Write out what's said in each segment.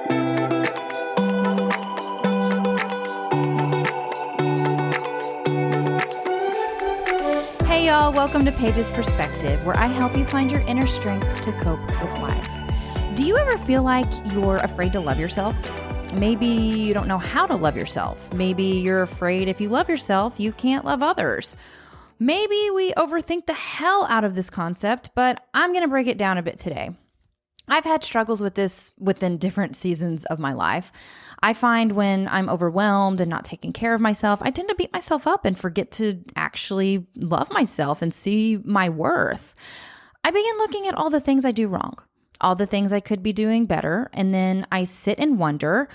Hey y'all, welcome to Paige's Perspective, where I help you find your inner strength to cope with life. Do you ever feel like you're afraid to love yourself? Maybe you don't know how to love yourself. Maybe you're afraid if you love yourself, you can't love others. Maybe we overthink the hell out of this concept, but I'm going to break it down a bit today. I've had struggles with this within different seasons of my life. I find when I'm overwhelmed and not taking care of myself, I tend to beat myself up and forget to actually love myself and see my worth. I begin looking at all the things I do wrong, all the things I could be doing better, and then I sit and wonder,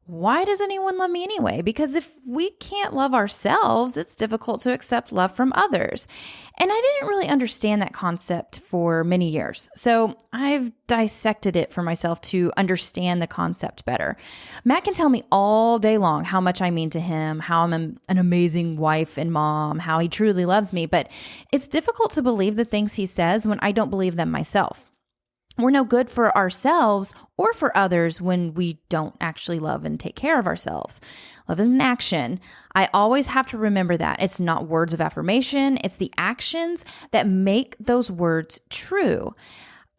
why does anyone love me anyway? Because if we can't love ourselves, it's difficult to accept love from others. And I didn't really understand that concept for many years. So I've dissected it for myself to understand the concept better. Matt can tell me all day long how much I mean to him, how I'm an amazing wife and mom, how he truly loves me. But it's difficult to believe the things he says when I don't believe them myself. We're no good for ourselves or for others when we don't actually love and take care of ourselves. Love is an action. I always have to remember that. It's not words of affirmation. It's the actions that make those words true.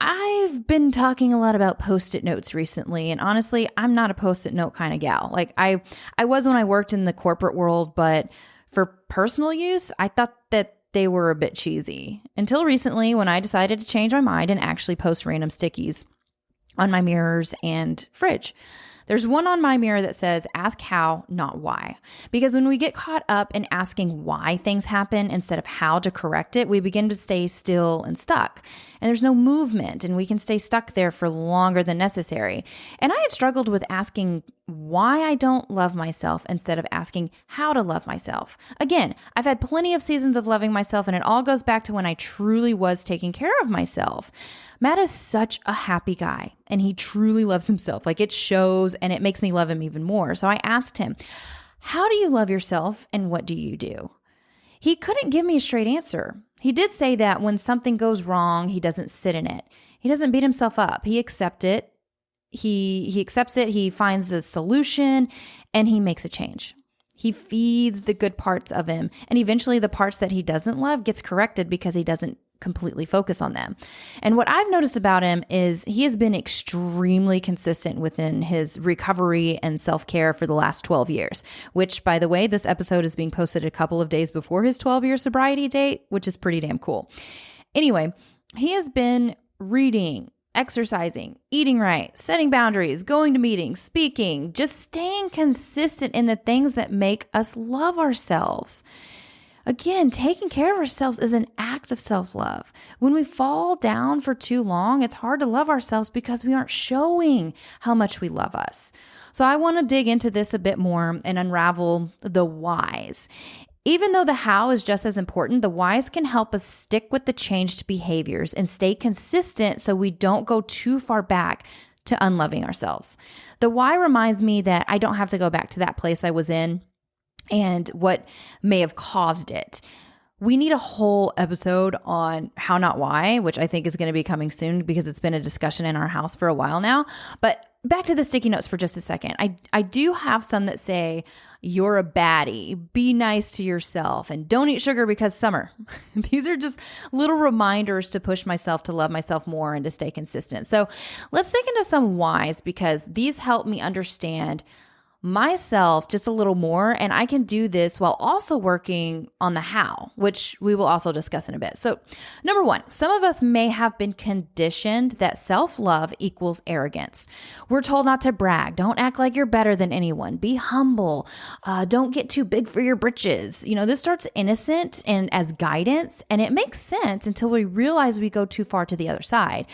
I've been talking a lot about Post-it notes recently, and honestly, I'm not a Post-it note kind of gal. Like I was when I worked in the corporate world, but for personal use, I thought that they were a bit cheesy until recently when I decided to change my mind and actually post random stickies on my mirrors and fridge. There's one on my mirror that says, ask how, not why. Because when we get caught up in asking why things happen instead of how to correct it, we begin to stay still and stuck. And there's no movement, and we can stay stuck there for longer than necessary. And I had struggled with asking why I don't love myself instead of asking how to love myself. Again, I've had plenty of seasons of loving myself, and it all goes back to when I truly was taking care of myself. Matt is such a happy guy, and he truly loves himself. Like, it shows, and it makes me love him even more. So I asked him, how do you love yourself, and what do you do? He couldn't give me a straight answer. He did say that when something goes wrong, he doesn't sit in it. He doesn't beat himself up. He accepts it. He accepts it. He finds a solution, and he makes a change. He feeds the good parts of him, and eventually the parts that he doesn't love gets corrected because he doesn't completely focus on them. And what I've noticed about him is he has been extremely consistent within his recovery and self-care for the last 12 years, which, by the way, this episode is being posted a couple of days before his 12-year sobriety date, which is pretty damn cool. Anyway, he has been reading, exercising, eating right, setting boundaries, going to meetings, speaking, just staying consistent in the things that make us love ourselves. Again, taking care of ourselves is an act of self-love. When we fall down for too long, it's hard to love ourselves because we aren't showing how much we love us. So I want to dig into this a bit more and unravel the whys. Even though the how is just as important, the whys can help us stick with the changed behaviors and stay consistent so we don't go too far back to unloving ourselves. The why reminds me that I don't have to go back to that place I was in and what may have caused it. We need a whole episode on how, not why, which I think is going to be coming soon because it's been a discussion in our house for a while now. But back to the sticky notes for just a second. I do have some that say, you're a baddie, be nice to yourself, and don't eat sugar because summer. These are just little reminders to push myself to love myself more and to stay consistent. So let's dig into some whys because these help me understand myself just a little more, and I can do this while also working on the how, which we will also discuss in a bit. So, number one, some of us may have been conditioned that self-love equals arrogance. We're told not to brag. Don't act like you're better than anyone. Be humble. Don't get too big for your britches. You know, this starts innocent and as guidance, and it makes sense until we realize we go too far to the other side.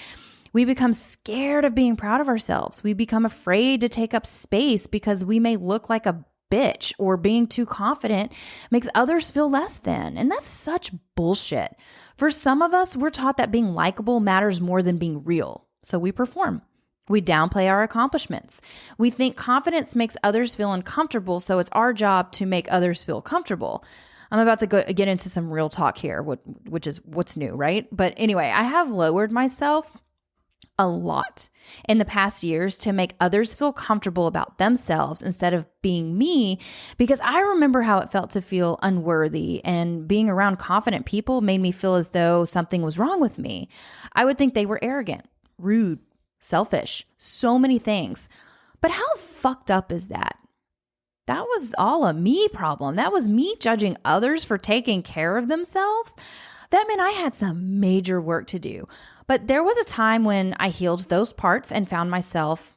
We become scared of being proud of ourselves. We become afraid to take up space because we may look like a bitch, or being too confident makes others feel less than. And that's such bullshit. For some of us, we're taught that being likable matters more than being real. So we perform. We downplay our accomplishments. We think confidence makes others feel uncomfortable, so it's our job to make others feel comfortable. I'm about to get into some real talk here, which is what's new, right? But anyway, I have lowered myself a lot in the past years to make others feel comfortable about themselves instead of being me, because I remember how it felt to feel unworthy, and being around confident people made me feel as though something was wrong with me. I would think they were arrogant, rude, selfish, so many things. But how fucked up is that? That was all a me problem. That was me judging others for taking care of themselves. That meant I had some major work to do. But there was a time when I healed those parts and found myself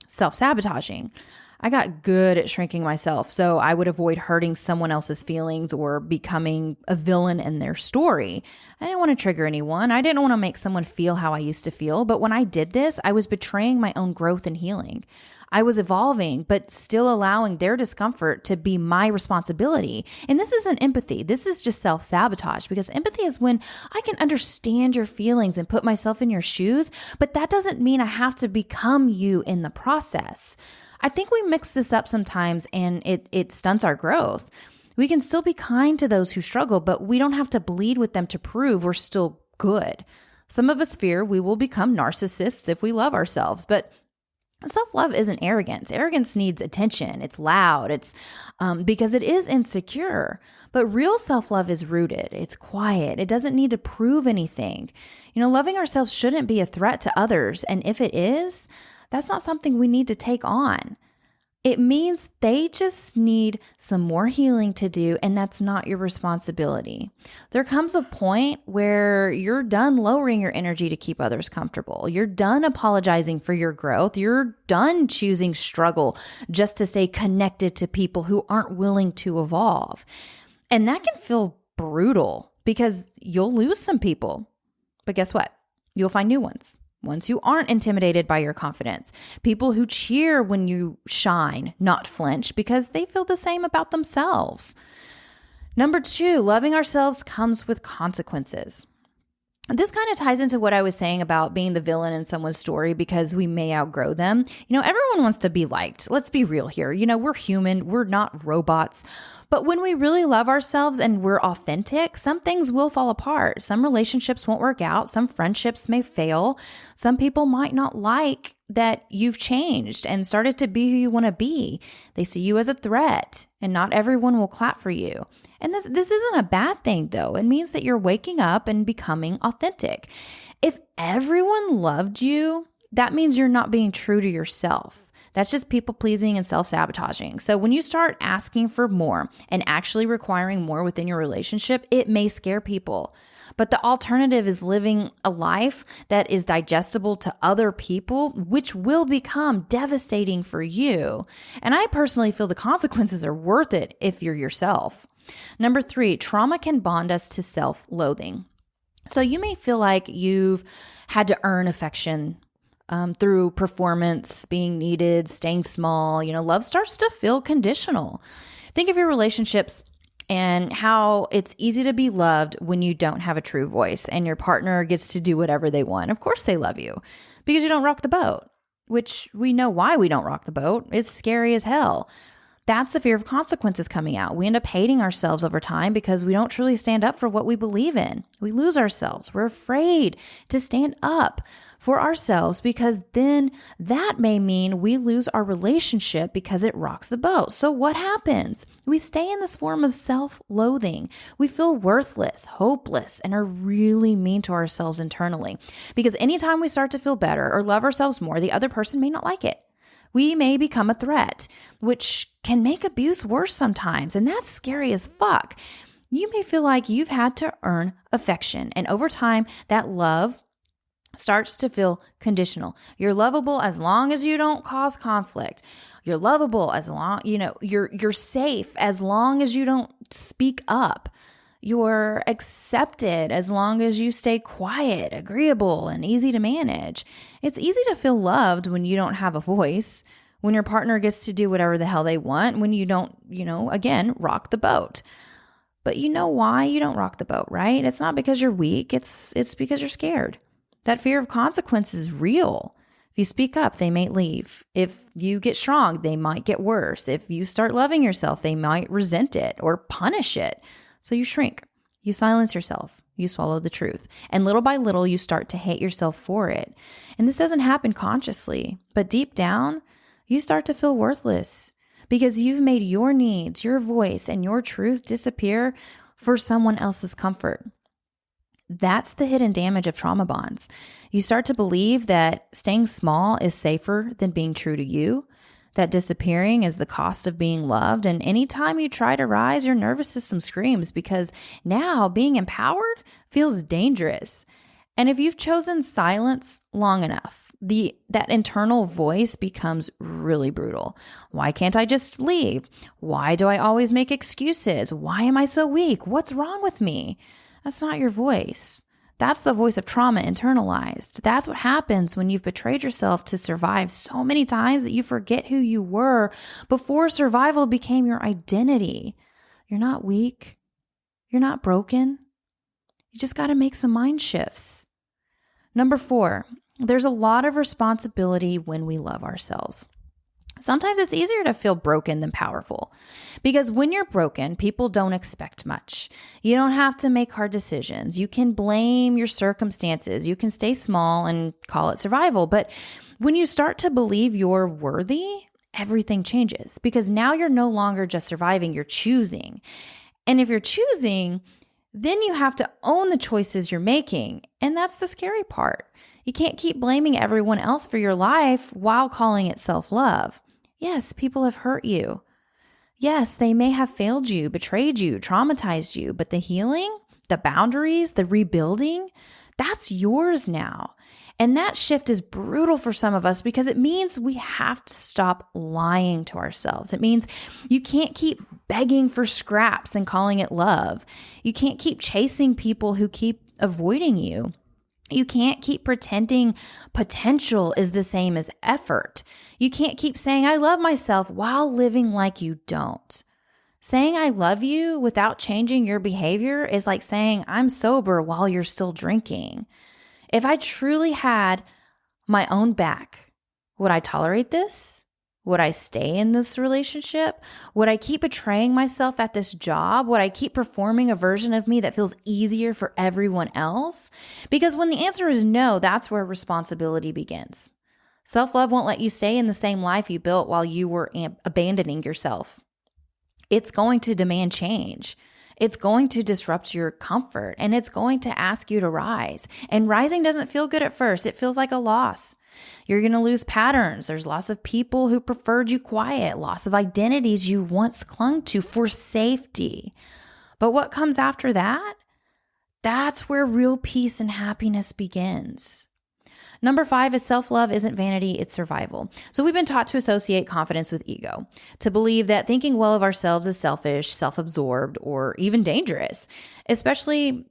self-sabotaging. I got good at shrinking myself so I would avoid hurting someone else's feelings or becoming a villain in their story. I didn't want to trigger anyone. I didn't want to make someone feel how I used to feel. But when I did this, I was betraying my own growth and healing. I was evolving, but still allowing their discomfort to be my responsibility. And this isn't empathy. This is just self-sabotage, because empathy is when I can understand your feelings and put myself in your shoes, but that doesn't mean I have to become you in the process. I think we mix this up sometimes, and it stunts our growth. We can still be kind to those who struggle, but we don't have to bleed with them to prove we're still good. Some of us fear we will become narcissists if we love ourselves, but self-love isn't arrogance. Arrogance needs attention. It's loud. It's because it is insecure. But real self-love is rooted. It's quiet. It doesn't need to prove anything. Loving ourselves shouldn't be a threat to others. And if it is, that's not something we need to take on. It means they just need some more healing to do, and that's not your responsibility. There comes a point where you're done lowering your energy to keep others comfortable. You're done apologizing for your growth. You're done choosing struggle just to stay connected to people who aren't willing to evolve. And that can feel brutal because you'll lose some people. But guess what? You'll find new ones. Ones who aren't intimidated by your confidence. People who cheer when you shine, not flinch, because they feel the same about themselves. Number 2, loving ourselves comes with consequences. This kind of ties into what I was saying about being the villain in someone's story because we may outgrow them. Everyone wants to be liked. Let's be real here. We're human. We're not robots. But when we really love ourselves and we're authentic, some things will fall apart. Some relationships won't work out. Some friendships may fail. Some people might not like that you've changed and started to be who you want to be. They see you as a threat, and not everyone will clap for you. And this isn't a bad thing, though. It means that you're waking up and becoming authentic. If everyone loved you, that means you're not being true to yourself. That's just people pleasing and self-sabotaging. So when you start asking for more and actually requiring more within your relationship, it may scare people. But the alternative is living a life that is digestible to other people, which will become devastating for you. And I personally feel the consequences are worth it if you're yourself. Number 3, trauma can bond us to self-loathing. So you may feel like you've had to earn affection through performance, being needed, staying small. Love starts to feel conditional. Think of your relationships and how it's easy to be loved when you don't have a true voice and your partner gets to do whatever they want. Of course they love you because you don't rock the boat, which we know why we don't rock the boat. It's scary as hell. That's the fear of consequences coming out. We end up hating ourselves over time because we don't truly stand up for what we believe in. We lose ourselves. We're afraid to stand up for ourselves because then that may mean we lose our relationship because it rocks the boat. So what happens? We stay in this form of self-loathing. We feel worthless, hopeless, and are really mean to ourselves internally because anytime we start to feel better or love ourselves more, the other person may not like it. We may become a threat, which can make abuse worse sometimes, and that's scary as fuck. You may feel like you've had to earn affection, and over time, that love starts to feel conditional. You're lovable as long as you don't cause conflict. You're lovable as long, you're safe as long as you don't speak up. You're accepted as long as you stay quiet, agreeable, and easy to manage. It's easy to feel loved when you don't have a voice, when your partner gets to do whatever the hell they want, when you don't, again, rock the boat. But you know why you don't rock the boat, right? It's not because you're weak. It's because you're scared. That fear of consequence is real. If you speak up, they may leave. If you get strong, they might get worse. If you start loving yourself, they might resent it or punish it. So you shrink, you silence yourself, you swallow the truth. And little by little, you start to hate yourself for it. And this doesn't happen consciously, but deep down, you start to feel worthless because you've made your needs, your voice, and your truth disappear for someone else's comfort. That's the hidden damage of trauma bonds. You start to believe that staying small is safer than being true to you, that disappearing is the cost of being loved. And anytime you try to rise, your nervous system screams because now being empowered feels dangerous. And if you've chosen silence long enough, that internal voice becomes really brutal. Why can't I just leave? Why do I always make excuses? Why am I so weak? What's wrong with me? That's not your voice. That's the voice of trauma internalized. That's what happens when you've betrayed yourself to survive so many times that you forget who you were before survival became your identity. You're not weak. You're not broken. You just got to make some mind shifts. Number 4, there's a lot of responsibility when we love ourselves. Sometimes it's easier to feel broken than powerful because when you're broken, people don't expect much. You don't have to make hard decisions. You can blame your circumstances. You can stay small and call it survival. But when you start to believe you're worthy, everything changes because now you're no longer just surviving, you're choosing. And if you're choosing, then you have to own the choices you're making. And that's the scary part. You can't keep blaming everyone else for your life while calling it self-love. Yes, people have hurt you. Yes, they may have failed you, betrayed you, traumatized you, but the healing, the boundaries, the rebuilding, that's yours now. And that shift is brutal for some of us because it means we have to stop lying to ourselves. It means you can't keep begging for scraps and calling it love. You can't keep chasing people who keep avoiding you. You can't keep pretending potential is the same as effort. You can't keep saying, I love myself while living like you don't. Saying I love you without changing your behavior is like saying I'm sober while you're still drinking. If I truly had my own back, would I tolerate this? Would I stay in this relationship? Would I keep betraying myself at this job? Would I keep performing a version of me that feels easier for everyone else? Because when the answer is no, that's where responsibility begins. Self-love won't let you stay in the same life you built while you were abandoning yourself. It's going to demand change. It's going to disrupt your comfort and it's going to ask you to rise. And rising doesn't feel good at first. It feels like a loss. You're going to lose patterns. There's loss of people who preferred you quiet, loss of identities you once clung to for safety. But what comes after that? That's where real peace and happiness begins. Number 5 is self-love isn't vanity, it's survival. So we've been taught to associate confidence with ego, to believe that thinking well of ourselves is selfish, self-absorbed, or even dangerous, especially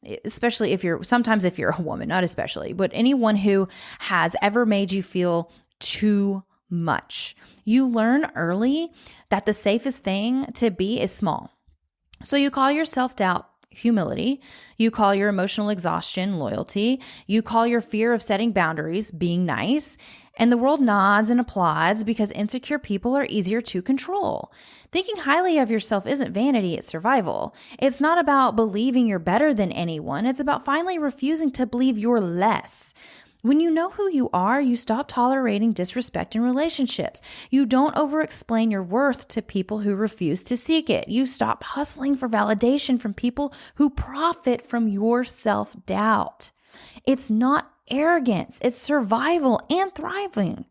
if you're a woman, not especially, but anyone who has ever made you feel too much. You learn early that the safest thing to be is small. So you call your self-doubt humility. You call your emotional exhaustion loyalty. You call your fear of setting boundaries being nice. And the world nods and applauds because insecure people are easier to control. Thinking highly of yourself isn't vanity, it's survival. It's not about believing you're better than anyone. It's about finally refusing to believe you're less. When you know who you are, you stop tolerating disrespect in relationships. You don't over-explain your worth to people who refuse to seek it. You stop hustling for validation from people who profit from your self-doubt. It's not arrogance, it's survival and thriving.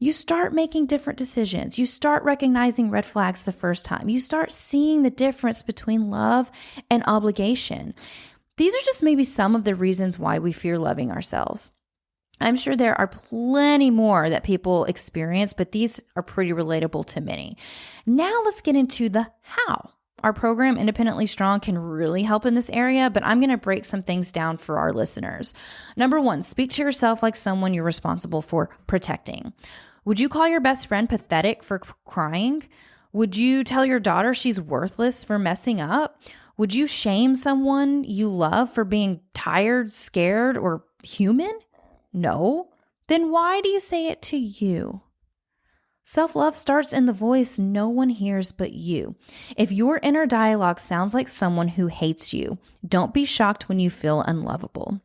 You start making different decisions. You start recognizing red flags the first time. You start seeing the difference between love and obligation. These are just maybe some of the reasons why we fear loving ourselves. I'm sure there are plenty more that people experience, but these are pretty relatable to many. Now let's get into the how. Our program, Independently Strong, can really help in this area, but I'm going to break some things down for our listeners. Number 1, speak to yourself like someone you're responsible for protecting. Would you call your best friend pathetic for crying? Would you tell your daughter she's worthless for messing up? Would you shame someone you love for being tired, scared, or human? No. Then why do you say it to you? Self-love starts in the voice no one hears but you. If your inner dialogue sounds like someone who hates you, don't be shocked when you feel unlovable.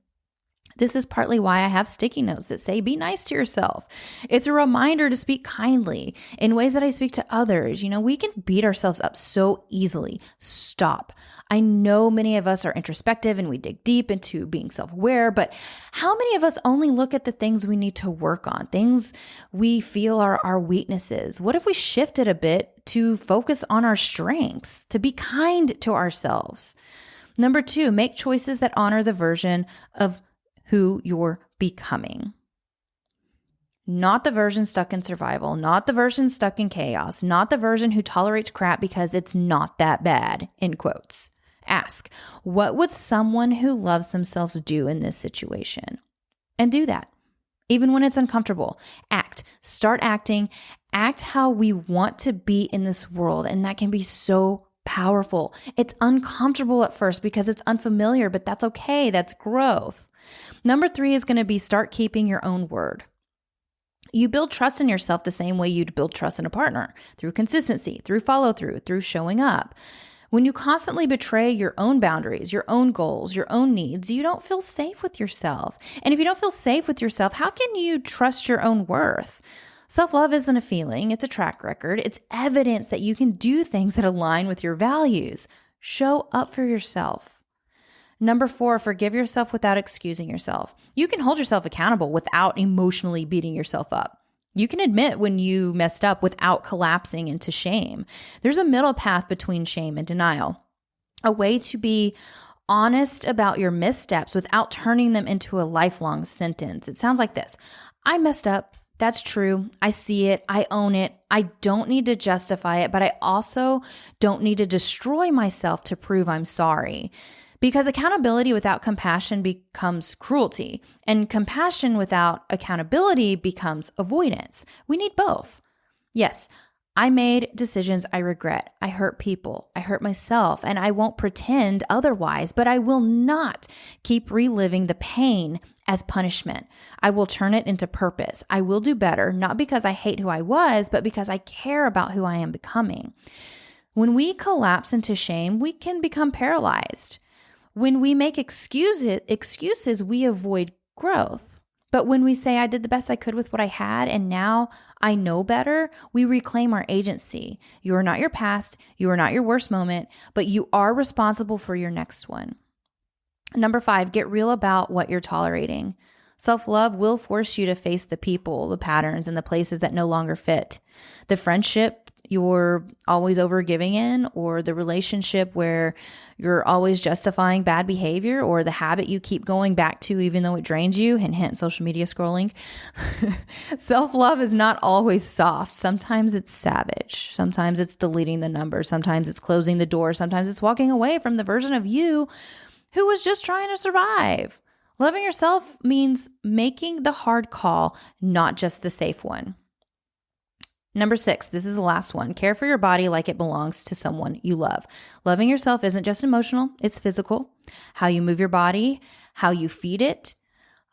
This is partly why I have sticky notes that say, be nice to yourself. It's a reminder to speak kindly in ways that I speak to others. We can beat ourselves up so easily. Stop. I know many of us are introspective and we dig deep into being self-aware, but how many of us only look at the things we need to work on, things we feel are our weaknesses? What if we shifted a bit to focus on our strengths, to be kind to ourselves? Number 2, make choices that honor the version of who you're becoming. Not the version stuck in survival, not the version stuck in chaos, not the version who tolerates crap because it's not that bad, in quotes. Ask, what would someone who loves themselves do in this situation? And do that. Even when it's uncomfortable, start acting, act how we want to be in this world. And that can be so powerful. It's uncomfortable at first because it's unfamiliar, but that's okay. That's growth. Number 3 is going to be start keeping your own word. You build trust in yourself the same way you'd build trust in a partner, through consistency, through follow through, through showing up. When you constantly betray your own boundaries, your own goals, your own needs, you don't feel safe with yourself. And if you don't feel safe with yourself, how can you trust your own worth? Self-love isn't a feeling, it's a track record. It's evidence that you can do things that align with your values. Show up for yourself. Number 4, forgive yourself without excusing yourself. You can hold yourself accountable without emotionally beating yourself up. You can admit when you messed up without collapsing into shame. There's a middle path between shame and denial, a way to be honest about your missteps without turning them into a lifelong sentence. It sounds like this. I messed up. That's true. I see it. I own it. I don't need to justify it, but I also don't need to destroy myself to prove I'm sorry. Because accountability without compassion becomes cruelty, and compassion without accountability becomes avoidance. We need both. Yes, I made decisions I regret. I hurt people. I hurt myself, and I won't pretend otherwise, but I will not keep reliving the pain as punishment. I will turn it into purpose. I will do better, not because I hate who I was, but because I care about who I am becoming. When we collapse into shame, we can become paralyzed. When we make excuses, we avoid growth. But when we say, I did the best I could with what I had, and now I know better, we reclaim our agency. You are not your past. You are not your worst moment, but you are responsible for your next one. Number 5, get real about what you're tolerating. Self-love will force you to face the people, the patterns, and the places that no longer fit. The friendship you're always overgiving in, or the relationship where you're always justifying bad behavior, or the habit you keep going back to even though it drains you, hint, hint, social media scrolling. Self-love is not always soft. Sometimes it's savage. Sometimes it's deleting the number. Sometimes it's closing the door. Sometimes it's walking away from the version of you who was just trying to survive. Loving yourself means making the hard call, not just the safe one. Number 6, this is the last one. Care for your body like it belongs to someone you love. Loving yourself isn't just emotional, it's physical. How you move your body, how you feed it,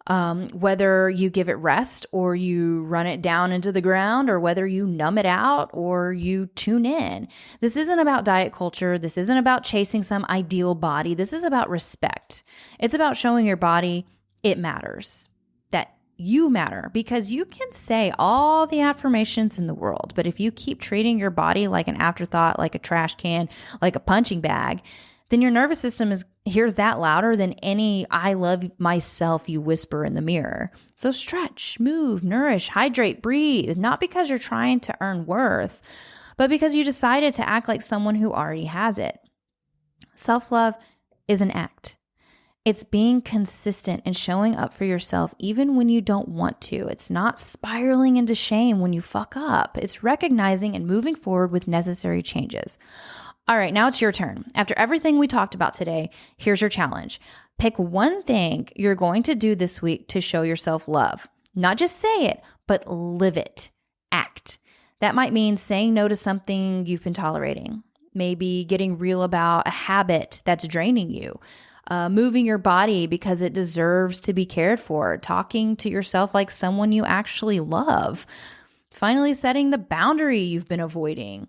whether you give it rest or you run it down into the ground, or whether you numb it out or you tune in. This isn't about diet culture. This isn't about chasing some ideal body. This is about respect. It's about showing your body it matters, that you matter, because you can say all the affirmations in the world, but if you keep treating your body like an afterthought, like a trash can, like a punching bag, then your nervous system hears that louder than any I love myself you whisper in the mirror. So stretch, move, nourish, hydrate, breathe, not because you're trying to earn worth, but because you decided to act like someone who already has it. Self-love is an act. It's being consistent and showing up for yourself even when you don't want to. It's not spiraling into shame when you fuck up. It's recognizing and moving forward with necessary changes. All right, now it's your turn. After everything we talked about today, here's your challenge. Pick one thing you're going to do this week to show yourself love. Not just say it, but live it. Act. That might mean saying no to something you've been tolerating. Maybe getting real about a habit that's draining you. Moving your body because it deserves to be cared for, talking to yourself like someone you actually love. Finally setting the boundary you've been avoiding.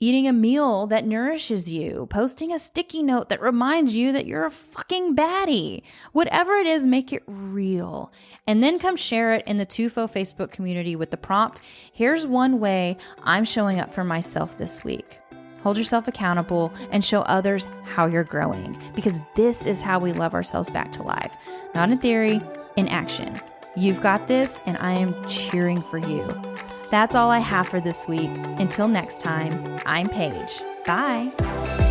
Eating a meal that nourishes you, posting a sticky note that reminds you that you're a fucking baddie. Whatever it is, make it real. And then come share it in the TUFO Facebook community with the prompt, here's one way I'm showing up for myself this week. Hold yourself accountable and show others how you're growing, because this is how we love ourselves back to life. Not in theory, in action. You've got this, and I am cheering for you. That's all I have for this week. Until next time, I'm Paige. Bye.